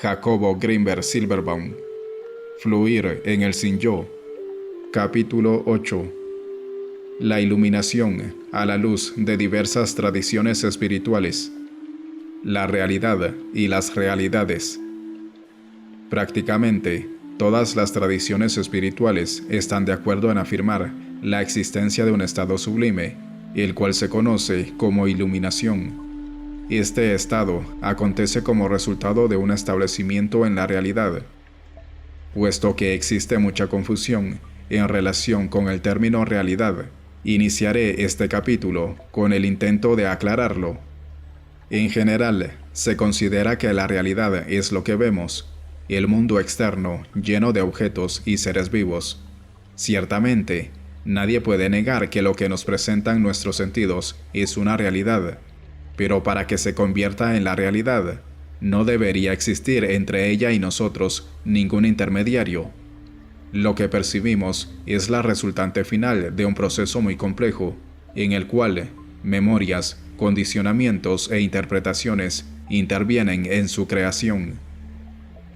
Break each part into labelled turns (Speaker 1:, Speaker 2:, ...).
Speaker 1: Jacobo Greenberg Silverbaum. Fluir en el sin yo. Capítulo 8. La iluminación a la luz de diversas tradiciones espirituales. La realidad y las realidades. Prácticamente, todas las tradiciones espirituales están de acuerdo en afirmar la existencia de un estado sublime, el cual se conoce como iluminación. Este estado acontece como resultado de un establecimiento en la realidad. Puesto que existe mucha confusión en relación con el término realidad, iniciaré este capítulo con el intento de aclararlo. En general, se considera que la realidad es lo que vemos, el mundo externo lleno de objetos y seres vivos. Ciertamente, nadie puede negar que lo que nos presentan nuestros sentidos es una realidad, pero para que se convierta en la realidad, no debería existir entre ella y nosotros ningún intermediario. Lo que percibimos es la resultante final de un proceso muy complejo, en el cual memorias, condicionamientos e interpretaciones intervienen en su creación.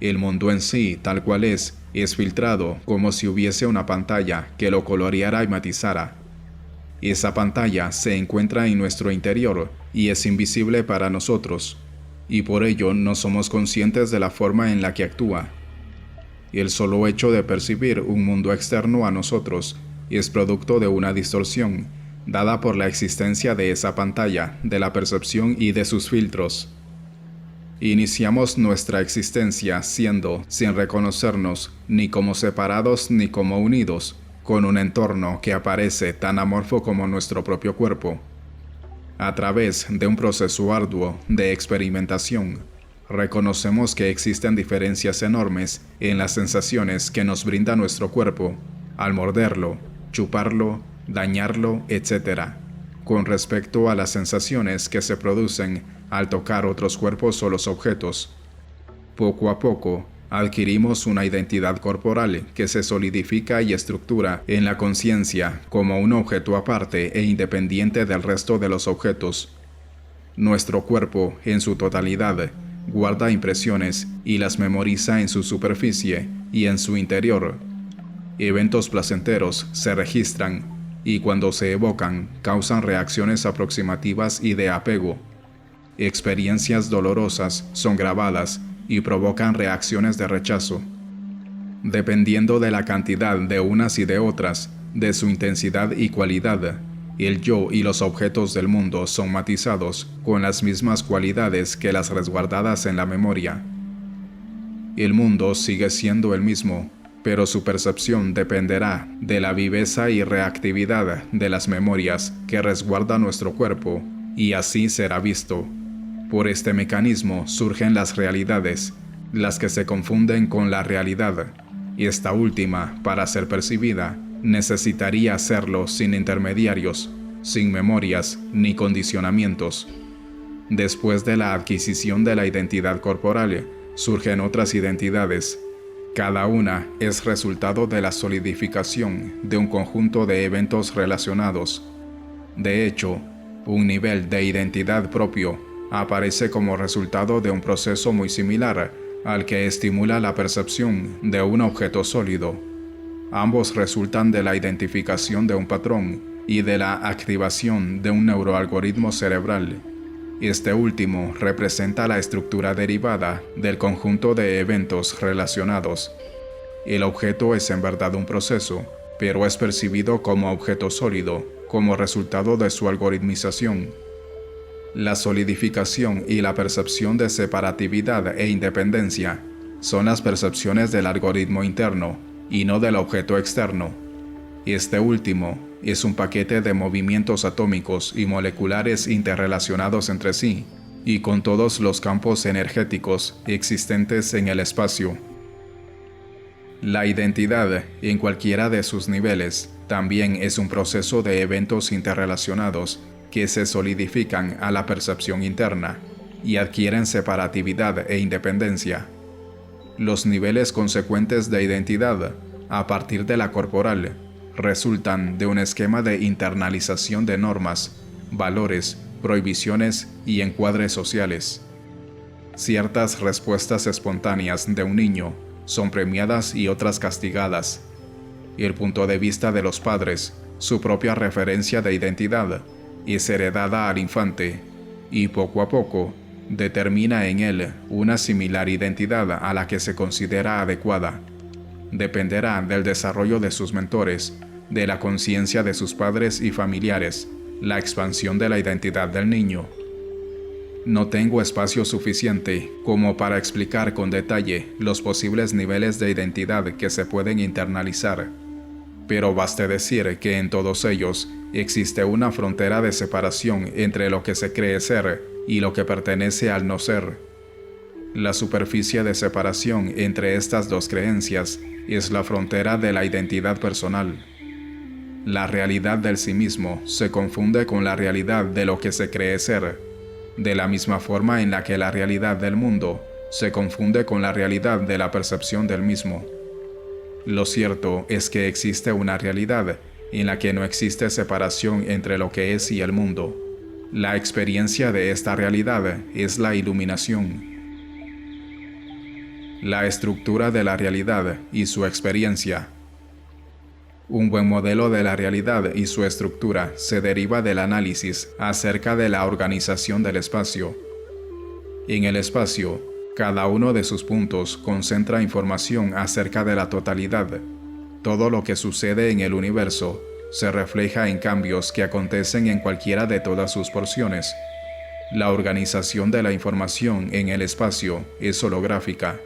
Speaker 1: El mundo en sí, tal cual es filtrado como si hubiese una pantalla que lo coloreara y matizara. Esa pantalla se encuentra en nuestro interior y es invisible para nosotros, y por ello no somos conscientes de la forma en la que actúa. El solo hecho de percibir un mundo externo a nosotros es producto de una distorsión, dada por la existencia de esa pantalla, de la percepción y de sus filtros. Iniciamos nuestra existencia siendo, sin reconocernos, ni como separados ni como unidos, con un entorno que aparece tan amorfo como nuestro propio cuerpo. A través de un proceso arduo de experimentación, reconocemos que existen diferencias enormes en las sensaciones que nos brinda nuestro cuerpo al morderlo, chuparlo, dañarlo, etc., con respecto a las sensaciones que se producen al tocar otros cuerpos o los objetos. Poco a poco, adquirimos una identidad corporal que se solidifica y estructura en la conciencia como un objeto aparte e independiente del resto de los objetos. Nuestro cuerpo, en su totalidad, guarda impresiones y las memoriza en su superficie y en su interior. Eventos placenteros se registran y cuando se evocan causan reacciones aproximativas y de apego. Experiencias dolorosas son grabadas y provocan reacciones de rechazo. Dependiendo de la cantidad de unas y de otras, de su intensidad y cualidad, el yo y los objetos del mundo son matizados con las mismas cualidades que las resguardadas en la memoria. El mundo sigue siendo el mismo, pero su percepción dependerá de la viveza y reactividad de las memorias que resguarda nuestro cuerpo, y así será visto. Por este mecanismo surgen las realidades, las que se confunden con la realidad, y esta última, para ser percibida, necesitaría hacerlo sin intermediarios, sin memorias ni condicionamientos. Después de la adquisición de la identidad corporal, surgen otras identidades. Cada una es resultado de la solidificación de un conjunto de eventos relacionados. De hecho, un nivel de identidad propio aparece como resultado de un proceso muy similar al que estimula la percepción de un objeto sólido. Ambos resultan de la identificación de un patrón y de la activación de un neuroalgoritmo cerebral. Este último representa la estructura derivada del conjunto de eventos relacionados. El objeto es en verdad un proceso, pero es percibido como objeto sólido, como resultado de su algoritmización. La solidificación y la percepción de separatividad e independencia son las percepciones del algoritmo interno y no del objeto externo. Este último es un paquete de movimientos atómicos y moleculares interrelacionados entre sí y con todos los campos energéticos existentes en el espacio. La identidad, en cualquiera de sus niveles, también es un proceso de eventos interrelacionados que se solidifican a la percepción interna y adquieren separatividad e independencia. Los niveles consecuentes de identidad, a partir de la corporal, resultan de un esquema de internalización de normas, valores, prohibiciones y encuadres sociales. Ciertas respuestas espontáneas de un niño son premiadas y otras castigadas. El punto de vista de los padres, su propia referencia de identidad, es heredada al infante y poco a poco determina en él una similar identidad a la que se considera adecuada. Dependerá del desarrollo de sus mentores, de la conciencia de sus padres y familiares, la expansión de la identidad del niño. No tengo espacio suficiente como para explicar con detalle los posibles niveles de identidad que se pueden internalizar, pero baste decir que en todos ellos existe una frontera de separación entre lo que se cree ser y lo que pertenece al no ser. La superficie de separación entre estas dos creencias es la frontera de la identidad personal. La realidad del sí mismo se confunde con la realidad de lo que se cree ser, de la misma forma en la que la realidad del mundo se confunde con la realidad de la percepción del mismo. Lo cierto es que existe una realidad en la que no existe separación entre lo que es y el mundo. La experiencia de esta realidad es la iluminación. La estructura de la realidad y su experiencia. Un buen modelo de la realidad y su estructura se deriva del análisis acerca de la organización del espacio. En el espacio, cada uno de sus puntos concentra información acerca de la totalidad. Todo lo que sucede en el universo se refleja en cambios que acontecen en cualquiera de todas sus porciones. La organización de la información en el espacio es holográfica,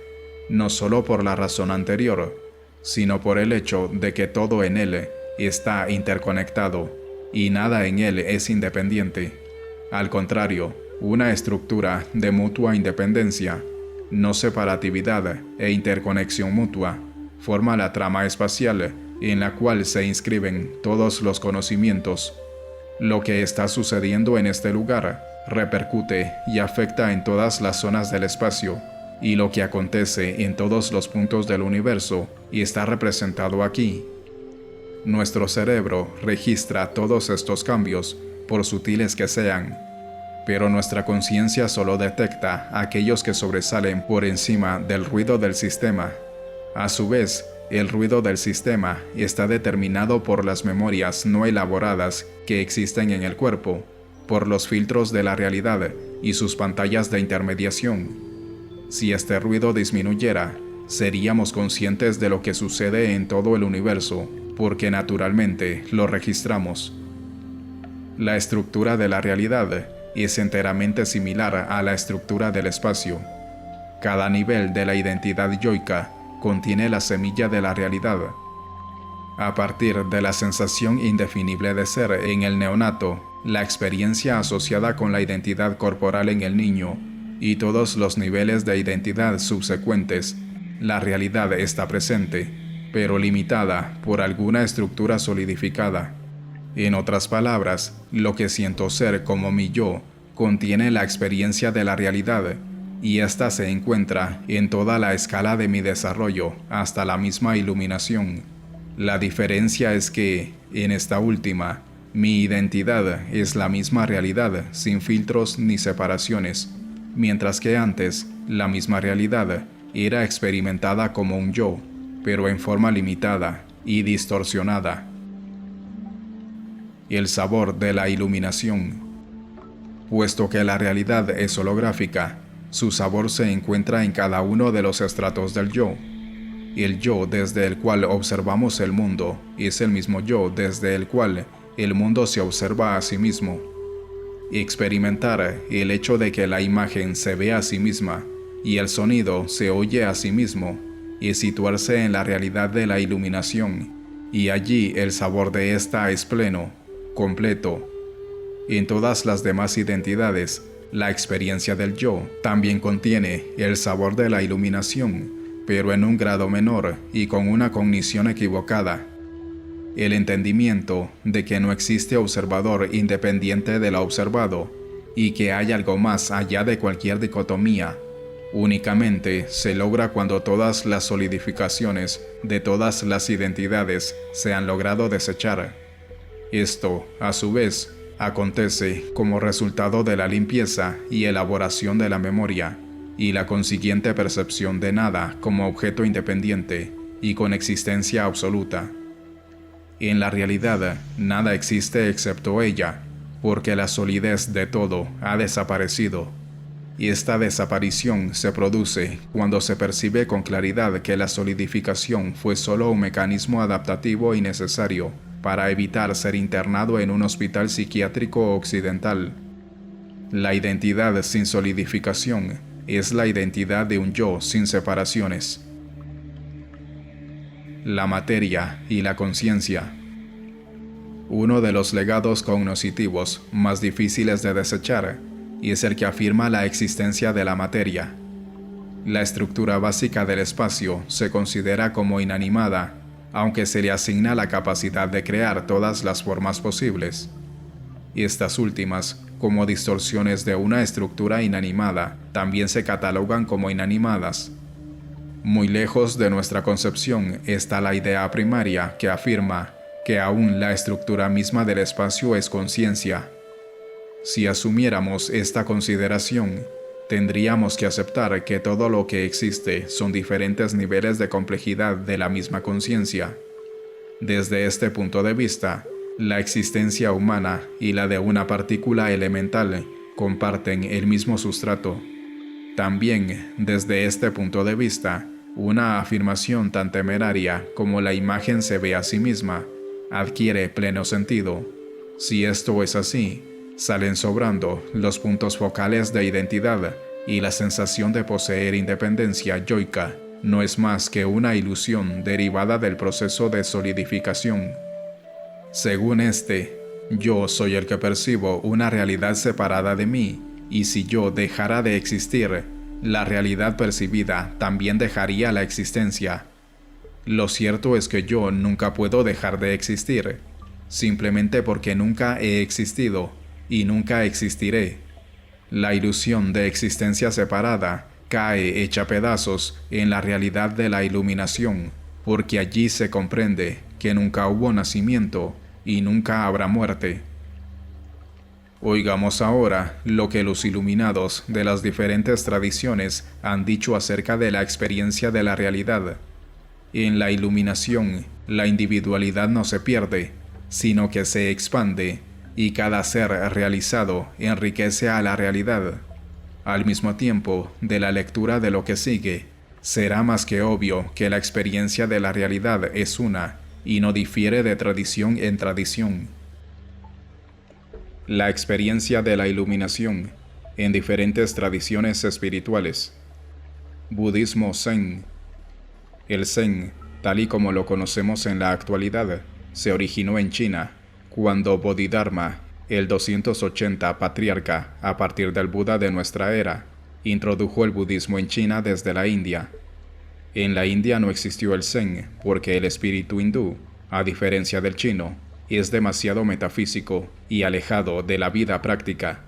Speaker 1: no solo por la razón anterior, sino por el hecho de que todo en él está interconectado y nada en él es independiente. Al contrario, una estructura de mutua independencia, no separatividad e interconexión mutua, forma la trama espacial en la cual se inscriben todos los conocimientos. Lo que está sucediendo en este lugar repercute y afecta en todas las zonas del espacio, y lo que acontece en todos los puntos del universo está representado aquí. Nuestro cerebro registra todos estos cambios, por sutiles que sean, pero nuestra conciencia solo detecta aquellos que sobresalen por encima del ruido del sistema. A su vez, el ruido del sistema está determinado por las memorias no elaboradas que existen en el cuerpo, por los filtros de la realidad y sus pantallas de intermediación. Si este ruido disminuyera, seríamos conscientes de lo que sucede en todo el universo, porque naturalmente lo registramos. La estructura de la realidad es enteramente similar a la estructura del espacio. Cada nivel de la identidad yoica contiene la semilla de la realidad. A partir de la sensación indefinible de ser en el neonato, la experiencia asociada con la identidad corporal en el niño y todos los niveles de identidad subsecuentes, la realidad está presente, pero limitada por alguna estructura solidificada. En otras palabras, lo que siento ser como mi yo contiene la experiencia de la realidad, y ésta se encuentra en toda la escala de mi desarrollo hasta la misma iluminación. La diferencia es que, en esta última, mi identidad es la misma realidad sin filtros ni separaciones, mientras que antes, la misma realidad era experimentada como un yo, pero en forma limitada y distorsionada. El sabor de la iluminación. Puesto que la realidad es holográfica, su sabor se encuentra en cada uno de los estratos del yo. El yo desde el cual observamos el mundo es el mismo yo desde el cual el mundo se observa a sí mismo. Experimentar el hecho de que la imagen se ve a sí misma y el sonido se oye a sí mismo es situarse en la realidad de la iluminación, y allí el sabor de esta es pleno, completo. En todas las demás identidades, la experiencia del yo también contiene el sabor de la iluminación, pero en un grado menor y con una cognición equivocada. El entendimiento de que no existe observador independiente del observado y que hay algo más allá de cualquier dicotomía, únicamente se logra cuando todas las solidificaciones de todas las identidades se han logrado desechar. Esto, a su vez, acontece como resultado de la limpieza y elaboración de la memoria, y la consiguiente percepción de nada como objeto independiente y con existencia absoluta. En la realidad, nada existe excepto ella, porque la solidez de todo ha desaparecido. Y esta desaparición se produce cuando se percibe con claridad que la solidificación fue solo un mecanismo adaptativo y necesario para evitar ser internado en un hospital psiquiátrico occidental. La identidad sin solidificación es la identidad de un yo sin separaciones. La materia y la conciencia. Uno de los legados cognitivos más difíciles de desechar es el que afirma la existencia de la materia. La estructura básica del espacio se considera como inanimada, aunque se le asigna la capacidad de crear todas las formas posibles. Estas últimas, como distorsiones de una estructura inanimada, también se catalogan como inanimadas. Muy lejos de nuestra concepción está la idea primaria que afirma que aún la estructura misma del espacio es conciencia. Si asumiéramos esta consideración, tendríamos que aceptar que todo lo que existe son diferentes niveles de complejidad de la misma conciencia. Desde este punto de vista, la existencia humana y la de una partícula elemental comparten el mismo sustrato. También, desde este punto de vista, una afirmación tan temeraria como la imagen se ve a sí misma adquiere pleno sentido. Si esto es así, salen sobrando los puntos focales de identidad y la sensación de poseer independencia yoica no es más que una ilusión derivada del proceso de solidificación. Según este, yo soy el que percibo una realidad separada de mí, y si yo dejara de existir, la realidad percibida también dejaría la existencia. Lo cierto es que yo nunca puedo dejar de existir, simplemente porque nunca he existido y nunca existiré. La ilusión de existencia separada cae hecha pedazos en la realidad de la iluminación, porque allí se comprende que nunca hubo nacimiento y nunca habrá muerte. Oigamos ahora lo que los iluminados de las diferentes tradiciones han dicho acerca de la experiencia de la realidad. En la iluminación, la individualidad no se pierde, sino que se expande, y cada ser realizado enriquece a la realidad. Al mismo tiempo, de la lectura de lo que sigue, será más que obvio que la experiencia de la realidad es una, y no difiere de tradición en tradición. La experiencia de la iluminación en diferentes tradiciones espirituales. Budismo Zen. El Zen, tal y como lo conocemos en la actualidad, se originó en China, cuando Bodhidharma, el 280 patriarca a partir del Buda de nuestra era, introdujo el budismo en China desde la India. En la India no existió el Zen porque el espíritu hindú, a diferencia del chino, es demasiado metafísico y alejado de la vida práctica.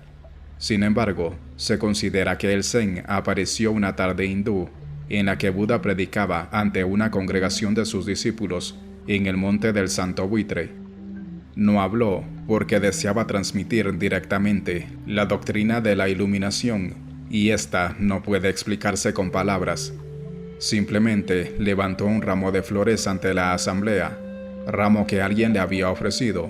Speaker 1: Sin embargo, se considera que el Zen apareció una tarde hindú en la que Buda predicaba ante una congregación de sus discípulos en el monte del Santo Buitre. No habló porque deseaba transmitir directamente la doctrina de la iluminación, y esta no puede explicarse con palabras. Simplemente levantó un ramo de flores ante la asamblea, ramo que alguien le había ofrecido.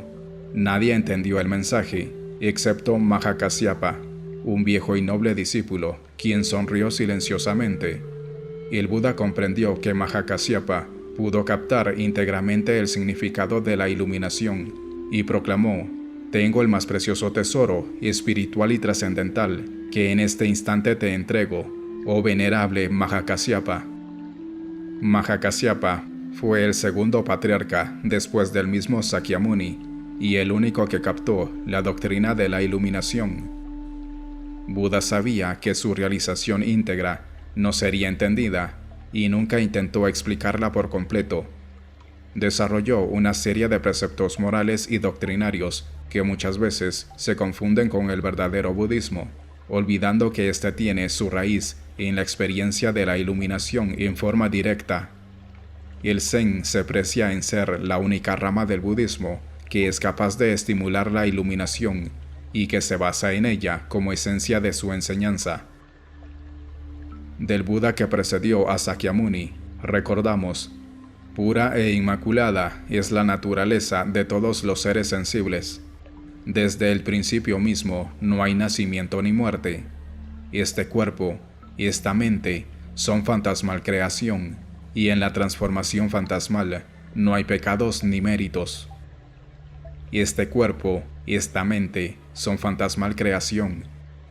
Speaker 1: Nadie entendió el mensaje, excepto Mahakasyapa, un viejo y noble discípulo, quien sonrió silenciosamente. El Buda comprendió que Mahakasyapa pudo captar íntegramente el significado de la iluminación, y proclamó: «Tengo el más precioso tesoro, espiritual y trascendental, que en este instante te entrego, oh venerable Mahakasyapa». Mahakasyapa fue el segundo patriarca después del mismo Sakyamuni y el único que captó la doctrina de la iluminación. Buda sabía que su realización íntegra no sería entendida y nunca intentó explicarla por completo. Desarrolló una serie de preceptos morales y doctrinarios que muchas veces se confunden con el verdadero budismo, olvidando que éste tiene su raíz en la experiencia de la iluminación en forma directa. El Zen se precia en ser la única rama del budismo que es capaz de estimular la iluminación y que se basa en ella como esencia de su enseñanza. Del Buda que precedió a Sakyamuni, recordamos: pura e inmaculada es la naturaleza de todos los seres sensibles. Desde el principio mismo no hay nacimiento ni muerte. Este cuerpo, esta mente, son fantasmal creación, y en la transformación fantasmal no hay pecados ni méritos. Este cuerpo, esta mente, son fantasmal creación.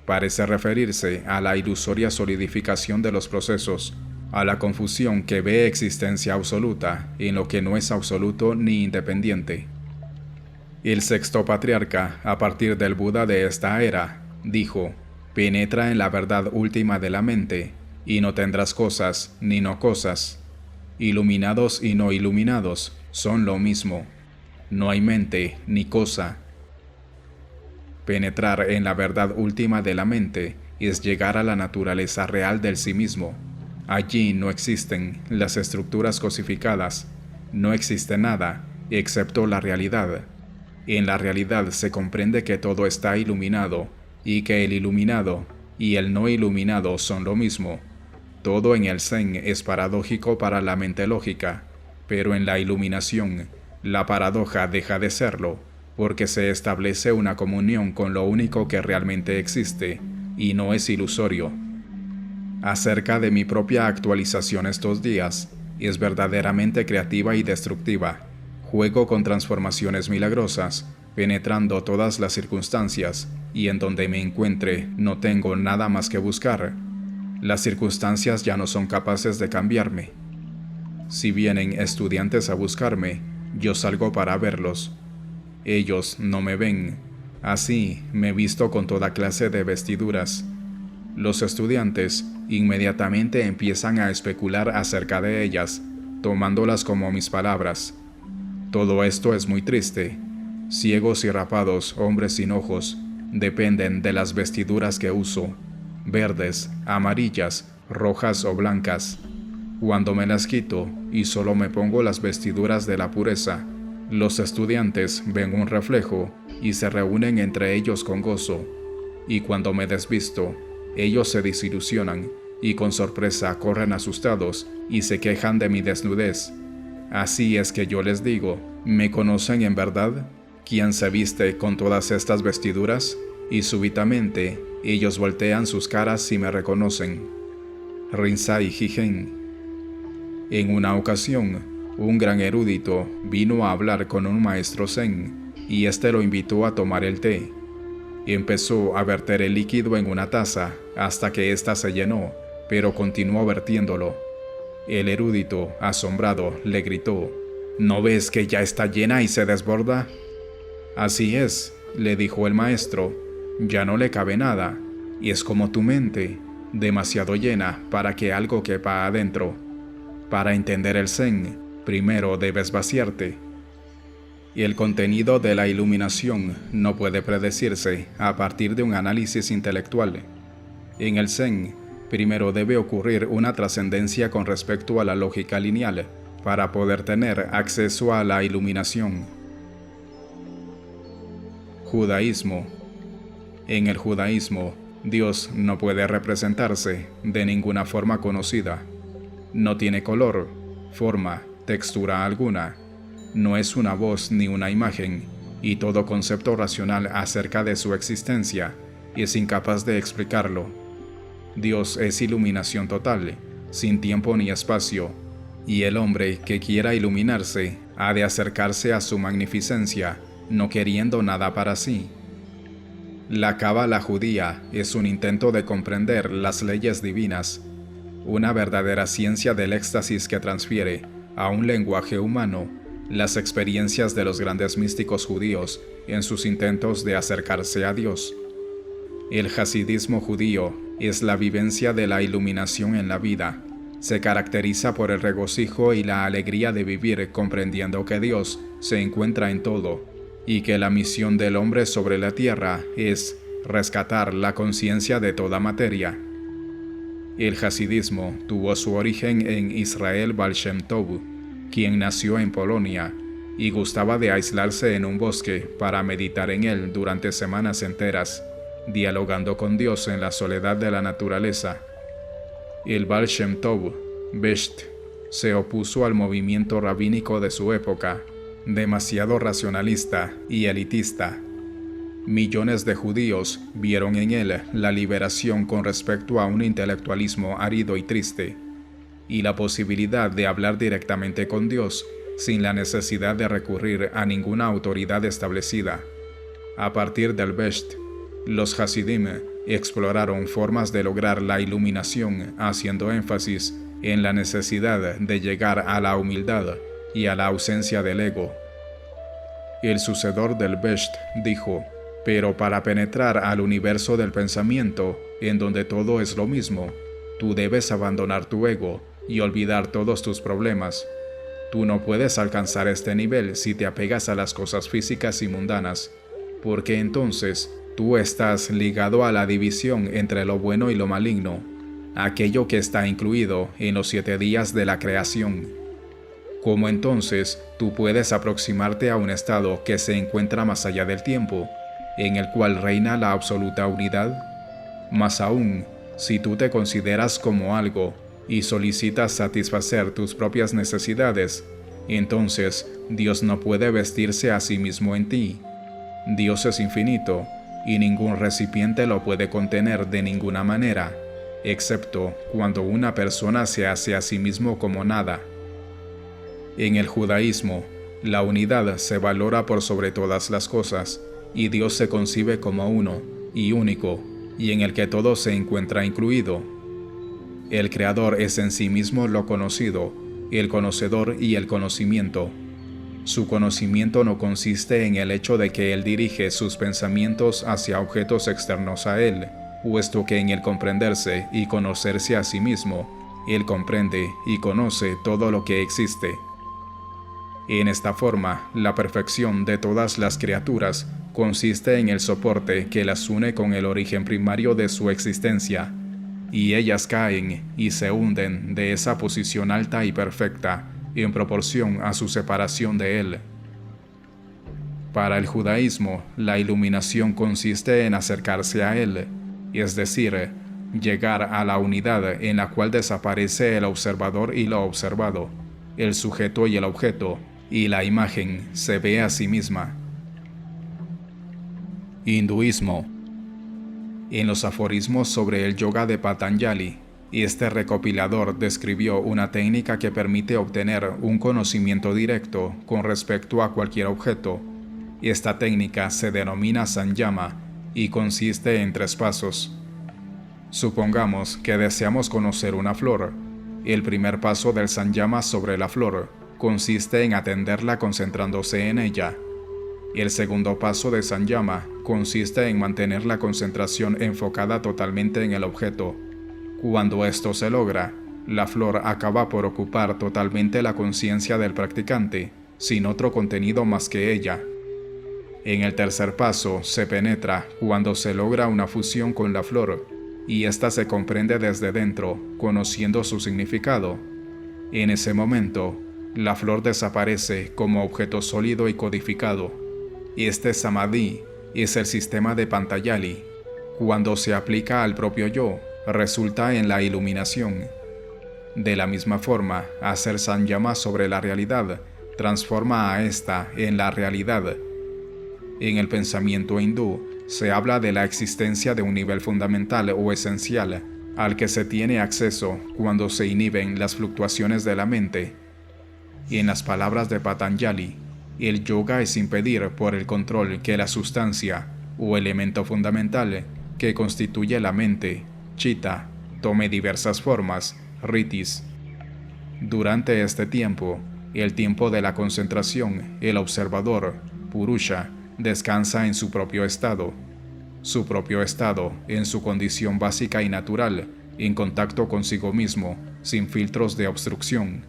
Speaker 1: Parece referirse a la ilusoria solidificación de los procesos, a la confusión que ve existencia absoluta en lo que no es absoluto ni independiente. El sexto patriarca, a partir del Buda de esta era, dijo: penetra en la verdad última de la mente, y no tendrás cosas ni no cosas. Iluminados y no iluminados son lo mismo. No hay mente ni cosa. Penetrar en la verdad última de la mente es llegar a la naturaleza real del sí mismo. Allí no existen las estructuras cosificadas, no existe nada excepto la realidad. En la realidad se comprende que todo está iluminado, y que el iluminado y el no iluminado son lo mismo. Todo en el Zen es paradójico para la mente lógica, pero en la iluminación, la paradoja deja de serlo, porque se establece una comunión con lo único que realmente existe, y no es ilusorio. Acerca de mi propia actualización estos días, es verdaderamente creativa y destructiva. Juego con transformaciones milagrosas, penetrando todas las circunstancias, y en donde me encuentre no tengo nada más que buscar. Las circunstancias ya no son capaces de cambiarme. Si vienen estudiantes a buscarme, yo salgo para verlos. Ellos no me ven. Así me visto con toda clase de vestiduras. Los estudiantes inmediatamente empiezan a especular acerca de ellas, tomándolas como mis palabras. Todo esto es muy triste. Ciegos y rapados, hombres sin ojos, dependen de las vestiduras que uso, verdes, amarillas, rojas o blancas. Cuando me las quito y solo me pongo las vestiduras de la pureza, los estudiantes ven un reflejo y se reúnen entre ellos con gozo. Y cuando me desvisto, ellos se desilusionan y con sorpresa corren asustados y se quejan de mi desnudez. Así es que yo les digo: ¿me conocen en verdad? ¿Quién se viste con todas estas vestiduras? Y súbitamente ellos voltean sus caras y me reconocen. Rinzai Jigen. En una ocasión, un gran erudito vino a hablar con un maestro zen, y éste lo invitó a tomar el té. Empezó a verter el líquido en una taza hasta que ésta se llenó, pero continuó vertiéndolo. El erudito, asombrado, le gritó: ¿no ves que ya está llena y se desborda? Así es, le dijo el maestro, ya no le cabe nada, y es como tu mente, demasiado llena para que algo quepa adentro. Para entender el Zen, primero debes vaciarte. Y el contenido de la iluminación no puede predecirse a partir de un análisis intelectual. En el Zen, primero debe ocurrir una trascendencia con respecto a la lógica lineal para poder tener acceso a la iluminación. Judaísmo. En el judaísmo, Dios no puede representarse de ninguna forma conocida. No tiene color, forma, textura alguna. No es una voz ni una imagen, y todo concepto racional acerca de su existencia es incapaz de explicarlo. Dios es iluminación total, sin tiempo ni espacio, y el hombre que quiera iluminarse ha de acercarse a su magnificencia, no queriendo nada para sí. La cábala judía es un intento de comprender las leyes divinas, una verdadera ciencia del éxtasis que transfiere a un lenguaje humano las experiencias de los grandes místicos judíos en sus intentos de acercarse a Dios. El hasidismo judío es la vivencia de la iluminación en la vida. Se caracteriza por el regocijo y la alegría de vivir comprendiendo que Dios se encuentra en todo y que la misión del hombre sobre la tierra es rescatar la conciencia de toda materia. El hasidismo tuvo su origen en Israel Baal Shem Tov, quien nació en Polonia y gustaba de aislarse en un bosque para meditar en él durante semanas enteras, dialogando con Dios en la soledad de la naturaleza. El Baal Shem Tov, Besht, se opuso al movimiento rabínico de su época, demasiado racionalista y elitista. Millones de judíos vieron en él la liberación con respecto a un intelectualismo árido y triste, y la posibilidad de hablar directamente con Dios sin la necesidad de recurrir a ninguna autoridad establecida. A partir del Besht, los Hasidim exploraron formas de lograr la iluminación, haciendo énfasis en la necesidad de llegar a la humildad y a la ausencia del ego. El sucesor del Besht dijo: pero para penetrar al universo del pensamiento, en donde todo es lo mismo, tú debes abandonar tu ego y olvidar todos tus problemas. Tú no puedes alcanzar este nivel si te apegas a las cosas físicas y mundanas, porque entonces tú estás ligado a la división entre lo bueno y lo maligno, aquello que está incluido en los 7 días de la creación. ¿Cómo entonces tú puedes aproximarte a un estado que se encuentra más allá del tiempo, en el cual reina la absoluta unidad? Más aún, si tú te consideras como algo y solicitas satisfacer tus propias necesidades, entonces Dios no puede vestirse a sí mismo en ti. Dios es infinito, y ningún recipiente lo puede contener de ninguna manera, excepto cuando una persona se hace a sí mismo como nada. En el judaísmo, la unidad se valora por sobre todas las cosas, y Dios se concibe como uno y único, y en el que todo se encuentra incluido. El Creador es en sí mismo lo conocido, el conocedor y el conocimiento. Su conocimiento no consiste en el hecho de que Él dirige sus pensamientos hacia objetos externos a Él, puesto que en el comprenderse y conocerse a sí mismo, Él comprende y conoce todo lo que existe. En esta forma, la perfección de todas las criaturas consiste en el soporte que las une con el origen primario de su existencia, y ellas caen y se hunden de esa posición alta y perfecta en proporción a su separación de él. Para el judaísmo, la iluminación consiste en acercarse a él, es decir, llegar a la unidad en la cual desaparece el observador y lo observado, el sujeto y el objeto, y la imagen se ve a sí misma. Hinduismo. En los aforismos sobre el yoga de Patanjali, este recopilador describió una técnica que permite obtener un conocimiento directo con respecto a cualquier objeto. Esta técnica se denomina Sanyama y consiste en 3 pasos. Supongamos que deseamos conocer una flor. El primer paso del Sanyama sobre la flor consiste en atenderla concentrándose en ella. El segundo paso de Sanyama consiste en mantener la concentración enfocada totalmente en el objeto. Cuando esto se logra, la flor acaba por ocupar totalmente la conciencia del practicante, sin otro contenido más que ella. En el tercer paso se penetra cuando se logra una fusión con la flor, y ésta se comprende desde dentro, conociendo su significado. En ese momento, la flor desaparece como objeto sólido y codificado. Este Samadhi es el sistema de Patanjali. Cuando se aplica al propio yo, resulta en la iluminación. De la misma forma, hacer Sanyama sobre la realidad transforma a esta en la realidad. En el pensamiento hindú, se habla de la existencia de un nivel fundamental o esencial al que se tiene acceso cuando se inhiben las fluctuaciones de la mente. Y en las palabras de Patanjali, el yoga es impedir por el control que la sustancia o elemento fundamental que constituye la mente, chitta, tome diversas formas, ritis. Durante este tiempo, el tiempo de la concentración, el observador, purusha, descansa en su propio estado en su condición básica y natural, en contacto consigo mismo, sin filtros de obstrucción.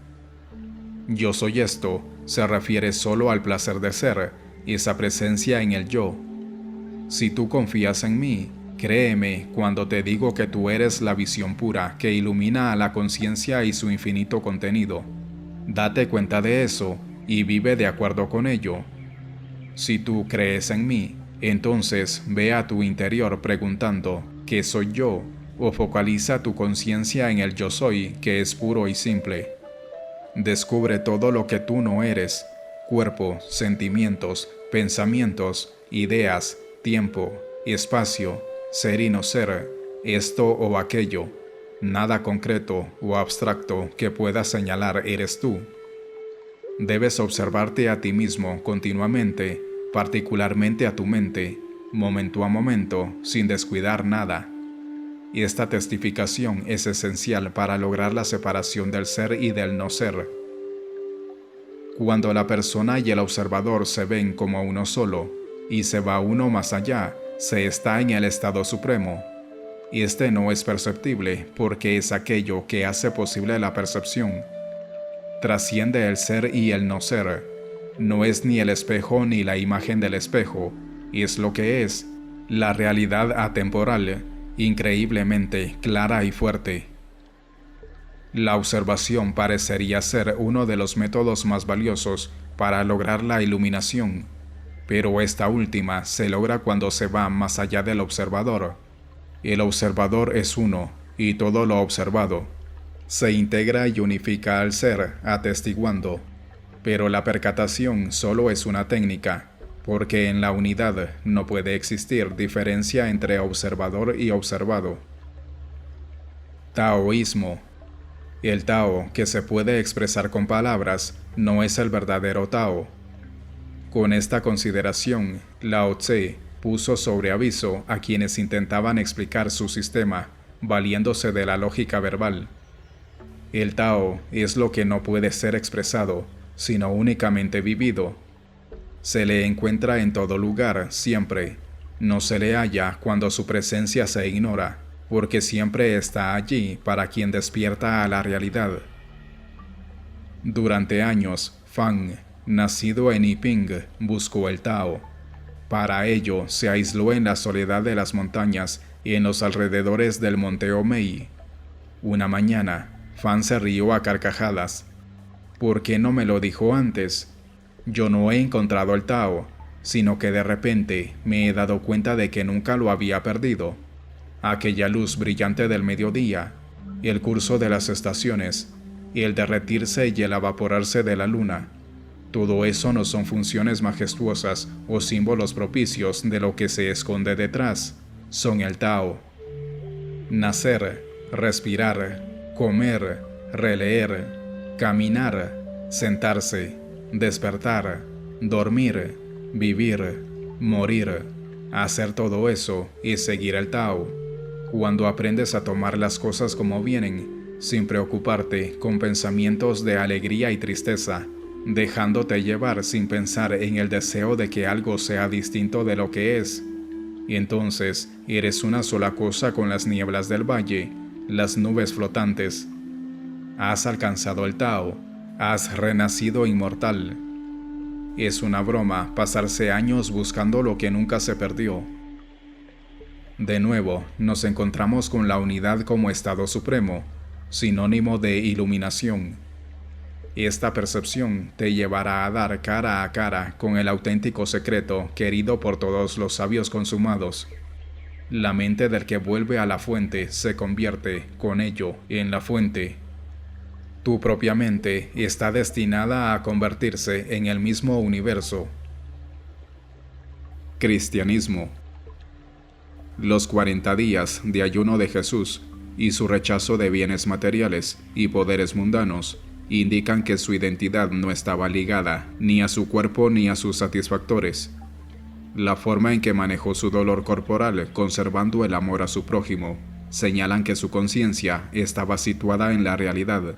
Speaker 1: Yo soy esto se refiere solo al placer de ser, esa presencia en el yo. Si tú confías en mí, créeme cuando te digo que tú eres la visión pura que ilumina a la conciencia y su infinito contenido. Date cuenta de eso y vive de acuerdo con ello. Si tú crees en mí, entonces ve a tu interior preguntando ¿qué soy yo? o focaliza tu conciencia en el yo soy, que es puro y simple. Descubre todo lo que tú no eres: cuerpo, sentimientos, pensamientos, ideas, tiempo, espacio, ser y no ser, esto o aquello. Nada concreto o abstracto que puedas señalar eres tú. Debes observarte a ti mismo continuamente, particularmente a tu mente, momento a momento, sin descuidar nada. Y esta testificación es esencial para lograr la separación del ser y del no ser. Cuando la persona y el observador se ven como uno solo, y se va uno más allá, se está en el estado supremo. Y este no es perceptible porque es aquello que hace posible la percepción. Trasciende el ser y el no ser. No es ni el espejo ni la imagen del espejo, y es lo que es, la realidad atemporal, increíblemente clara y fuerte. La observación parecería ser uno de los métodos más valiosos para lograr la iluminación, pero esta última se logra cuando se va más allá del observador. El observador es uno, y todo lo observado. Se integra y unifica al ser, atestiguando. Pero la percatación solo es una técnica, porque en la unidad no puede existir diferencia entre observador y observado. Taoísmo. El Tao, que se puede expresar con palabras, no es el verdadero Tao. Con esta consideración, Lao Tse puso sobre aviso a quienes intentaban explicar su sistema, valiéndose de la lógica verbal. El Tao es lo que no puede ser expresado, sino únicamente vivido. Se le encuentra en todo lugar, siempre. No se le halla cuando su presencia se ignora, porque siempre está allí para quien despierta a la realidad. Durante años, Fang, nacido en Yiping, buscó el Tao. Para ello, se aisló en la soledad de las montañas y en los alrededores del monte Omei. Una mañana, Fan se rió a carcajadas. ¿Por qué no me lo dijo antes? Yo no he encontrado el Tao, sino que de repente me he dado cuenta de que nunca lo había perdido. Aquella luz brillante del mediodía, el curso de las estaciones, y el derretirse y el evaporarse de la luna. Todo eso no son funciones majestuosas o símbolos propicios de lo que se esconde detrás, son el Tao. Nacer, respirar, comer, releer, caminar, sentarse, despertar, dormir, vivir, morir, hacer todo eso y seguir el Tao. Cuando aprendes a tomar las cosas como vienen, sin preocuparte con pensamientos de alegría y tristeza, dejándote llevar sin pensar en el deseo de que algo sea distinto de lo que es, y entonces eres una sola cosa con las nieblas del valle, las nubes flotantes. Has alcanzado el Tao, has renacido inmortal. Es una broma pasarse años buscando lo que nunca se perdió. De nuevo, nos encontramos con la unidad como estado supremo, sinónimo de iluminación. Esta percepción te llevará a dar cara a cara con el auténtico secreto querido por todos los sabios consumados. La mente del que vuelve a la fuente se convierte, con ello, en la fuente. Tu propia mente está destinada a convertirse en el mismo universo. Cristianismo. Los 40 días de ayuno de Jesús y su rechazo de bienes materiales y poderes mundanos indican que su identidad no estaba ligada ni a su cuerpo ni a sus satisfactores. La forma en que manejó su dolor corporal conservando el amor a su prójimo señalan que su conciencia estaba situada en la realidad.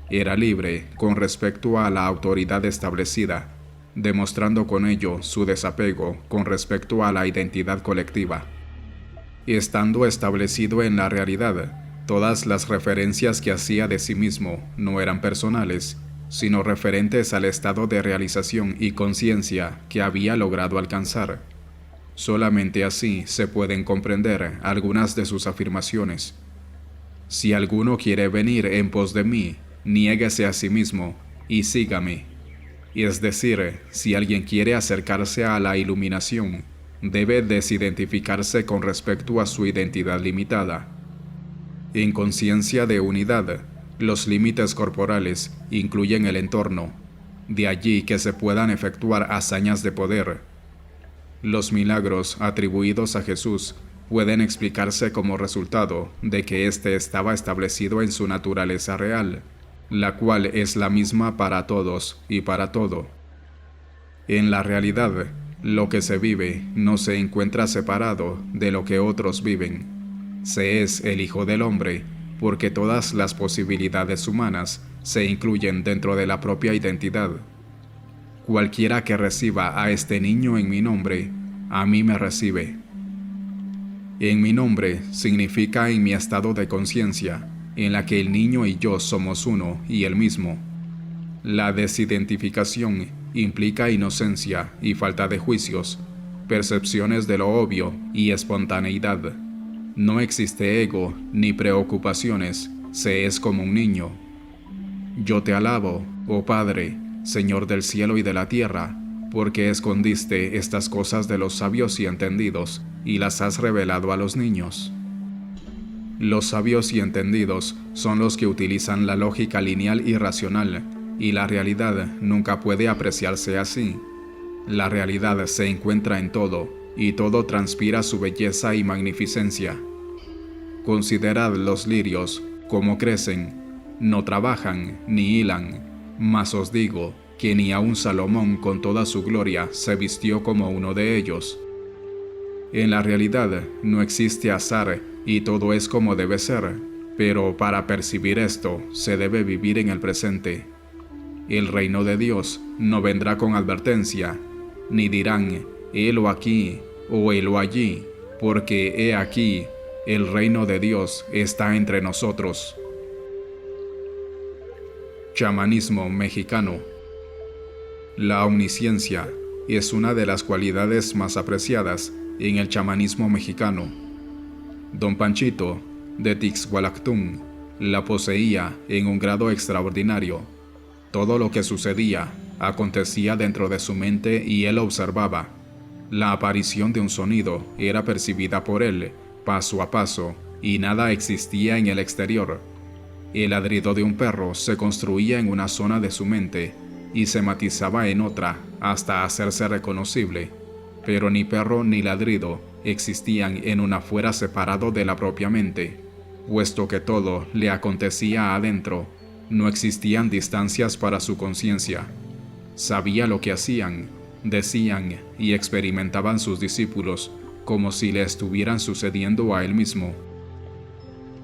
Speaker 1: Era libre con respecto a la autoridad establecida, demostrando con ello su desapego con respecto a la identidad colectiva. Estando establecido en la realidad, todas las referencias que hacía de sí mismo no eran personales, sino referentes al estado de realización y conciencia que había logrado alcanzar. Solamente así se pueden comprender algunas de sus afirmaciones. Si alguno quiere venir en pos de mí, niéguese a sí mismo y sígame. Es decir, si alguien quiere acercarse a la iluminación, debe desidentificarse con respecto a su identidad limitada. En conciencia de unidad, los límites corporales incluyen el entorno, de allí que se puedan efectuar hazañas de poder. Los milagros atribuidos a Jesús pueden explicarse como resultado de que éste estaba establecido en su naturaleza real, la cual es la misma para todos y para todo. En la realidad, lo que se vive no se encuentra separado de lo que otros viven. Se es el Hijo del Hombre, porque todas las posibilidades humanas se incluyen dentro de la propia identidad. Cualquiera que reciba a este niño en mi nombre, a mí me recibe. En mi nombre significa en mi estado de conciencia, en la que el niño y yo somos uno y el mismo. La desidentificación implica inocencia y falta de juicios, percepciones de lo obvio y espontaneidad. No existe ego ni preocupaciones, se es como un niño. Yo te alabo, oh Padre, Señor del cielo y de la tierra, porque escondiste estas cosas de los sabios y entendidos, y las has revelado a los niños. Los sabios y entendidos son los que utilizan la lógica lineal y racional, y la realidad nunca puede apreciarse así. La realidad se encuentra en todo, y todo transpira su belleza y magnificencia. Considerad los lirios, cómo crecen, no trabajan ni hilan, mas os digo que ni aun Salomón con toda su gloria se vistió como uno de ellos. En la realidad no existe azar y todo es como debe ser, pero para percibir esto se debe vivir en el presente. El reino de Dios no vendrá con advertencia, ni dirán, helo aquí o helo allí, porque he aquí, el reino de Dios está entre nosotros. Chamanismo mexicano. La omnisciencia es una de las cualidades más apreciadas en el chamanismo mexicano. Don Panchito, de Tixhualactún, la poseía en un grado extraordinario. Todo lo que sucedía acontecía dentro de su mente y él observaba. La aparición de un sonido era percibida por él, paso a paso, y nada existía en el exterior. El ladrido de un perro se construía en una zona de su mente y se matizaba en otra hasta hacerse reconocible, pero ni perro ni ladrido existían en un afuera separado de la propia mente, puesto que todo le acontecía adentro. No existían distancias para su conciencia. Sabía lo que hacían, decían y experimentaban sus discípulos, como si le estuvieran sucediendo a él mismo.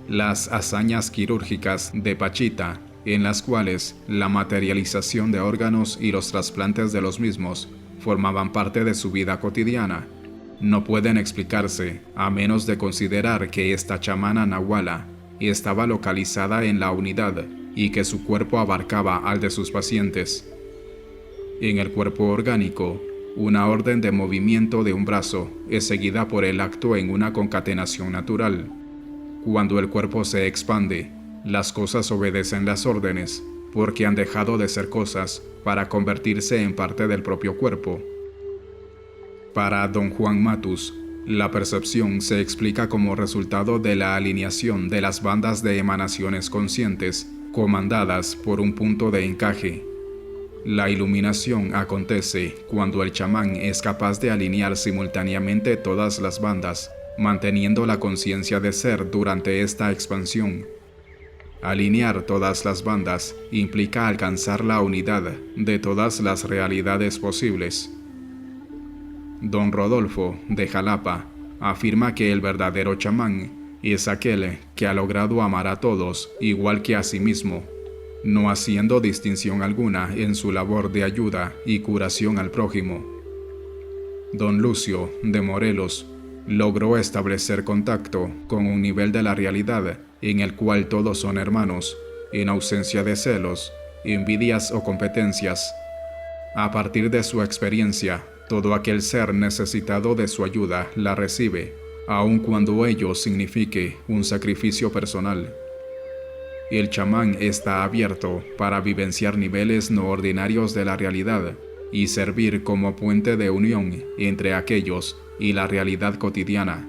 Speaker 1: Las hazañas quirúrgicas de Pachita, en las cuales la materialización de órganos y los trasplantes de los mismos formaban parte de su vida cotidiana, no pueden explicarse a menos de considerar que esta chamana nahuala estaba localizada en la unidad y que su cuerpo abarcaba al de sus pacientes. En el cuerpo orgánico, una orden de movimiento de un brazo es seguida por el acto en una concatenación natural. Cuando el cuerpo se expande, las cosas obedecen las órdenes, porque han dejado de ser cosas para convertirse en parte del propio cuerpo. Para don Juan Matus, la percepción se explica como resultado de la alineación de las bandas de emanaciones conscientes, comandadas por un punto de encaje. La iluminación acontece cuando el chamán es capaz de alinear simultáneamente todas las bandas, manteniendo la conciencia de ser durante esta expansión. Alinear todas las bandas implica alcanzar la unidad de todas las realidades posibles. Don Rodolfo, de Jalapa, afirma que el verdadero chamán es aquel que ha logrado amar a todos igual que a sí mismo, no haciendo distinción alguna en su labor de ayuda y curación al prójimo. Don Lucio, de Morelos, logró establecer contacto con un nivel de la realidad en el cual todos son hermanos, en ausencia de celos, envidias o competencias. A partir de su experiencia, todo aquel ser necesitado de su ayuda la recibe, aun cuando ello signifique un sacrificio personal. El chamán está abierto para vivenciar niveles no ordinarios de la realidad y servir como puente de unión entre aquellos y la realidad cotidiana.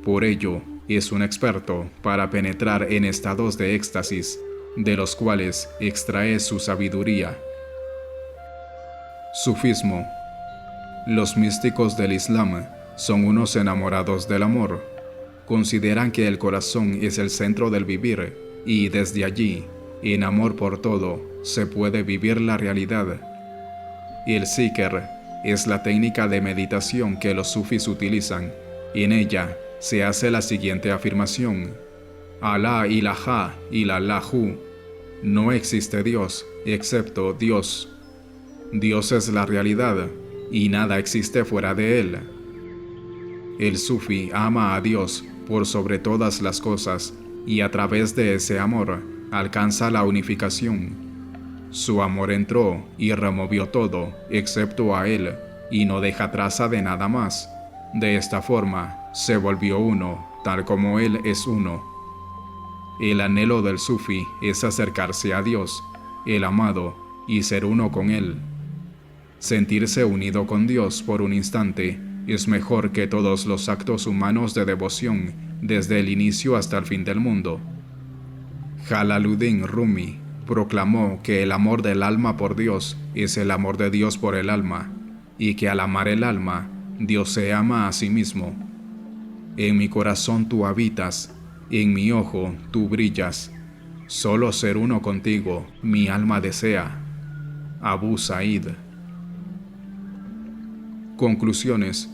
Speaker 1: Por ello, es un experto para penetrar en estados de éxtasis, de los cuales extrae su sabiduría. Sufismo. Los místicos del Islam son unos enamorados del amor. Consideran que el corazón es el centro del vivir y desde allí, en amor por todo, se puede vivir la realidad. El zikr es la técnica de meditación que los sufis utilizan. En ella se hace la siguiente afirmación: Alá ilaha illallahu. No existe Dios excepto Dios. Dios es la realidad y nada existe fuera de él. El sufi ama a Dios por sobre todas las cosas y a través de ese amor alcanza la unificación. Su amor entró y removió todo excepto a él y no deja traza de nada más. De esta forma se volvió uno, tal como él es uno. El anhelo del sufi es acercarse a Dios, el amado, y ser uno con él. Sentirse unido con Dios por un instante es mejor que todos los actos humanos de devoción desde el inicio hasta el fin del mundo. Jalaluddin Rumi proclamó que el amor del alma por Dios es el amor de Dios por el alma, y que al amar el alma, Dios se ama a sí mismo. En mi corazón tú habitas, en mi ojo tú brillas. Solo ser uno contigo mi alma desea. Abu Said. Conclusiones.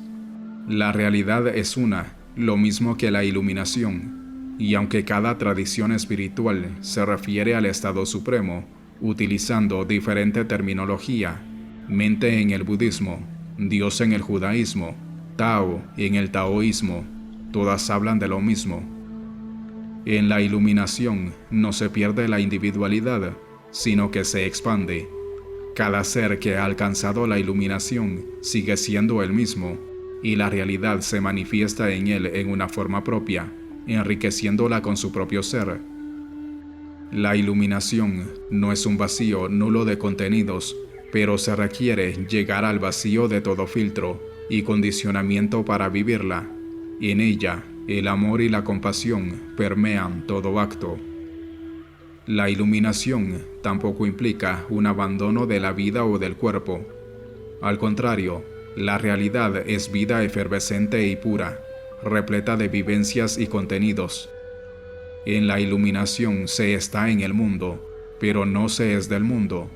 Speaker 1: La realidad es una, lo mismo que la iluminación, y aunque cada tradición espiritual se refiere al estado supremo, utilizando diferente terminología, mente en el budismo, Dios en el judaísmo, Tao en el taoísmo, todas hablan de lo mismo. En la iluminación no se pierde la individualidad, sino que se expande. Cada ser que ha alcanzado la iluminación sigue siendo el mismo, y la realidad se manifiesta en él en una forma propia, enriqueciéndola con su propio ser. La iluminación no es un vacío nulo de contenidos, pero se requiere llegar al vacío de todo filtro y condicionamiento para vivirla. En ella, el amor y la compasión permean todo acto. La iluminación tampoco implica un abandono de la vida o del cuerpo. Al contrario, la realidad es vida efervescente y pura, repleta de vivencias y contenidos. En la iluminación se está en el mundo, pero no se es del mundo.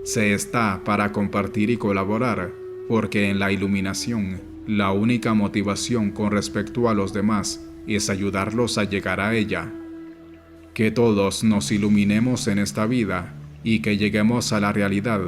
Speaker 1: Se está para compartir y colaborar, porque en la iluminación, la única motivación con respecto a los demás es ayudarlos a llegar a ella. Que todos nos iluminemos en esta vida y que lleguemos a la realidad